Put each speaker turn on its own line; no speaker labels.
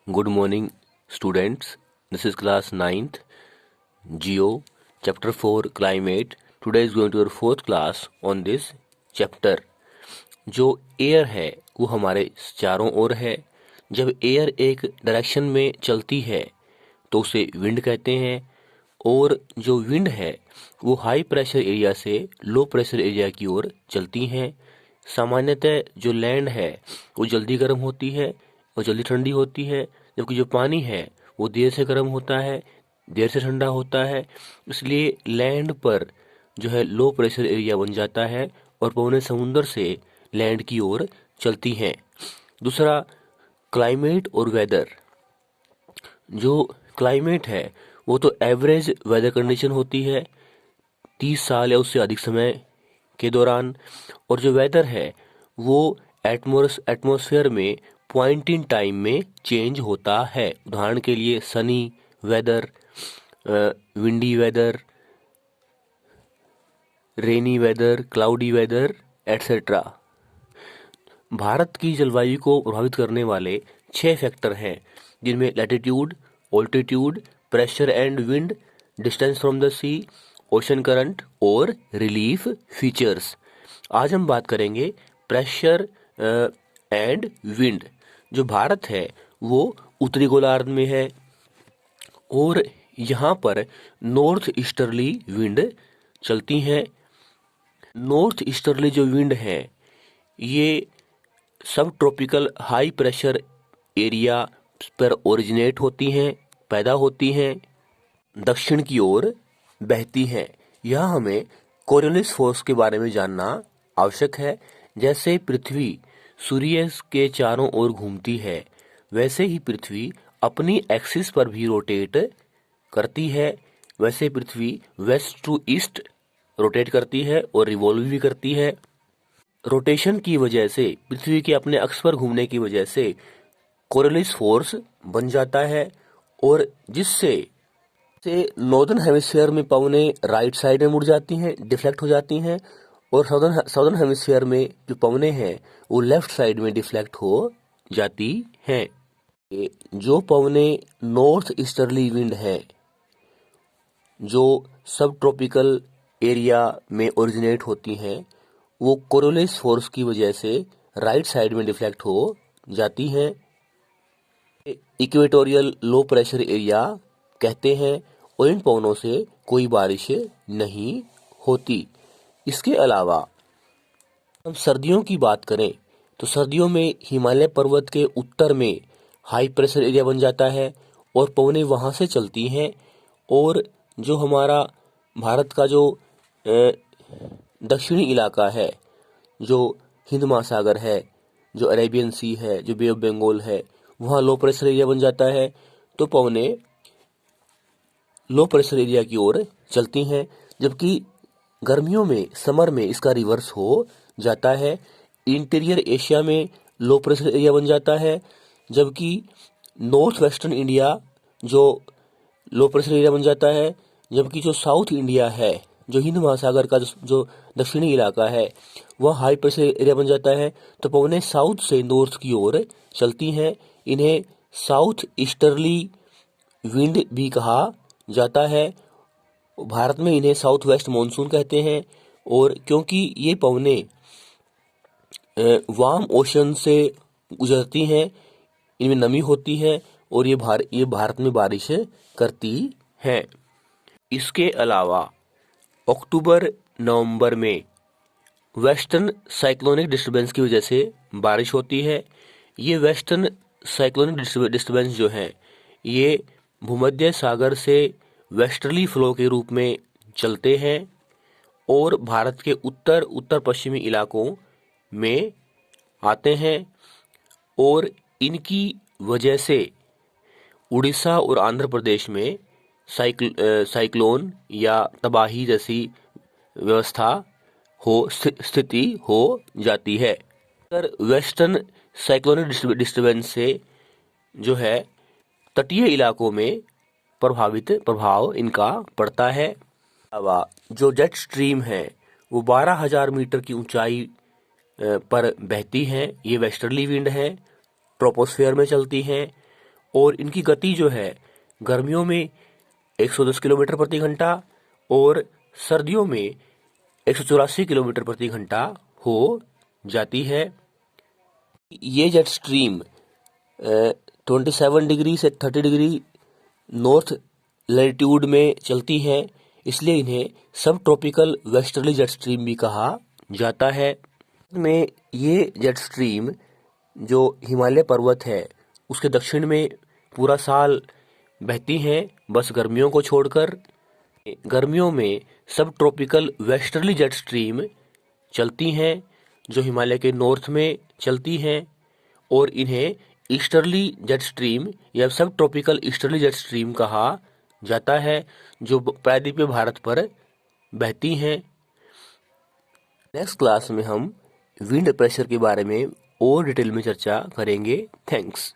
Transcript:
Good morning, students. This is class 9th, Geo, chapter 4, Climate. Today is going to our fourth class on this chapter. जो air है वो हमारे चारों ओर है। जब एयर एक डायरेक्शन में चलती है तो उसे विंड कहते हैं, और जो विंड है वो हाई प्रेशर एरिया से लो प्रेशर एरिया की ओर चलती हैं। सामान्यतः जो लैंड है वो जल्दी गर्म होती है और जल्दी ठंडी होती है, जबकि जो पानी है वो देर से गर्म होता है, देर से ठंडा होता है। इसलिए लैंड पर जो है लो प्रेशर एरिया बन जाता है और पवनें समुद्र से लैंड की ओर चलती हैं। दूसरा, क्लाइमेट और वेदर। जो क्लाइमेट है वो तो एवरेज वेदर कंडीशन होती है 30 साल या उससे अधिक समय के दौरान, और जो वेदर है वो एटमॉस्फेयर में पॉइंट इन टाइम में चेंज होता है। उदाहरण के लिए sunny weather, windy weather, rainy weather, cloudy weather, etcetera. Bharat की जलवायु को प्रभावित करने वाले 6 फैक्टर हैं, जिनमें latitude, altitude, pressure and wind, distance from the sea, ocean current और रिलीफ फीचर्स। आज हम बात करेंगे प्रेशर एंड विंड। जो भारत है वो उत्तरी गोलार्ध में है और यहाँ पर नॉर्थ ईस्टर्ली विंड चलती हैं। नॉर्थ ईस्टर्ली जो विंड है ये सब ट्रॉपिकल हाई प्रेशर एरिया पर ओरिजिनेट होती हैं, पैदा होती हैं, दक्षिण की ओर बहती हैं। यहाँ हमें कोरियोलिस फोर्स के बारे में जानना आवश्यक है। जैसे पृथ्वी सूर्य के चारों ओर घूमती है, वैसे ही पृथ्वी अपनी एक्सिस पर भी रोटेट करती है। वैसे पृथ्वी वेस्ट टू ईस्ट रोटेट करती है और रिवॉल्व भी करती है। रोटेशन की वजह से, पृथ्वी के अपने अक्ष पर घूमने की वजह से कोरियोलिस फोर्स बन जाता है, और जिससे नॉर्दर्न हेमिस्फीयर में पवनें राइट साइड में मुड़ जाती हैं, डिफ्लेक्ट हो जाती हैं, और साउदर्न हेमिस्फीयर में जो पवनें हैं वो लेफ्ट साइड में डिफ्लेक्ट हो जाती हैं। जो पवनें नॉर्थ ईस्टर्ली विंड है जो सब ट्रॉपिकल एरिया में ओरिजिनेट होती हैं, वो कोरियोलिस फोर्स की वजह से राइट साइड में डिफ्लेक्ट हो जाती हैं। इक्वेटोरियल लो प्रेशर एरिया कहते हैं, और इन पवनों से कोई बारिश नहीं होती। इसके अलावा हम सर्दियों की बात करें तो सर्दियों में हिमालय पर्वत के उत्तर में हाई प्रेशर एरिया बन जाता है और पवनें वहाँ से चलती हैं, और जो हमारा भारत का जो दक्षिणी इलाका है, जो हिंद महासागर है, जो अरेबियन सी है, जो बे ऑफ बंगाल है, वहाँ लो प्रेशर एरिया बन जाता है, तो पवनें लो प्रेशर एरिया की ओर चलती हैं। जबकि गर्मियों में, समर में इसका रिवर्स हो जाता है। इंटीरियर एशिया में लो प्रेशर एरिया बन जाता है, जबकि नॉर्थ वेस्टर्न इंडिया जो लो प्रेशर एरिया बन जाता है, जबकि जो साउथ इंडिया है, जो हिंद महासागर का जो दक्षिणी इलाका है, वह हाई प्रेशर एरिया बन जाता है। तो पवनें साउथ से नॉर्थ की ओर चलती हैं। इन्हें साउथ ईस्टर्ली विंड भी कहा जाता है। भारत में इन्हें साउथ वेस्ट मॉनसून कहते हैं, और क्योंकि ये पवनें वार्म ओशन से गुजरती हैं, इनमें नमी होती है और ये भारत में बारिश करती हैं। इसके अलावा अक्टूबर नवंबर में वेस्टर्न साइक्लोनिक डिस्टर्बेंस की वजह से बारिश होती है। ये वेस्टर्न साइक्लोनिक डिस्टर्बेंस जो है ये भूमध्य सागर से वेस्टर्ली फ्लो के रूप में चलते हैं और भारत के उत्तर पश्चिमी इलाकों में आते हैं, और इनकी वजह से उड़ीसा और आंध्र प्रदेश में साइक्लोन या तबाही जैसी स्थिति हो जाती है। अगर वेस्टर्न साइक्लोनिक डिस्टर्बेंस से जो है तटीय इलाकों में प्रभाव इनका पड़ता है। जो जेट स्ट्रीम है वो 12,000 मीटर की ऊंचाई पर बहती हैं। ये वेस्टर्ली विंड है, ट्रोपोस्फेयर में चलती हैं और इनकी गति जो है गर्मियों में 110 किलोमीटर प्रति घंटा और सर्दियों में 184 किलोमीटर प्रति घंटा हो जाती है। ये जेट स्ट्रीम 27 डिग्री से 30 डिग्री नॉर्थ लैटिट्यूड में चलती है, इसलिए इन्हें सब ट्रॉपिकल वेस्टर्ली जेट स्ट्रीम भी कहा जाता है। में ये जेट स्ट्रीम जो हिमालय पर्वत है उसके दक्षिण में पूरा साल बहती हैं, बस गर्मियों को छोड़कर। गर्मियों में सब ट्रॉपिकल वेस्टर्ली जेट स्ट्रीम चलती हैं जो हिमालय के नॉर्थ में चलती हैं, और इन्हें ईस्टर्ली जेट स्ट्रीम या सब ट्रॉपिकल ईस्टर्ली जेट स्ट्रीम कहा जाता है जो प्रायद्वीपीय भारत पर बहती हैं। नेक्स्ट क्लास में हम विंड प्रेशर के बारे में और डिटेल में चर्चा करेंगे। थैंक्स।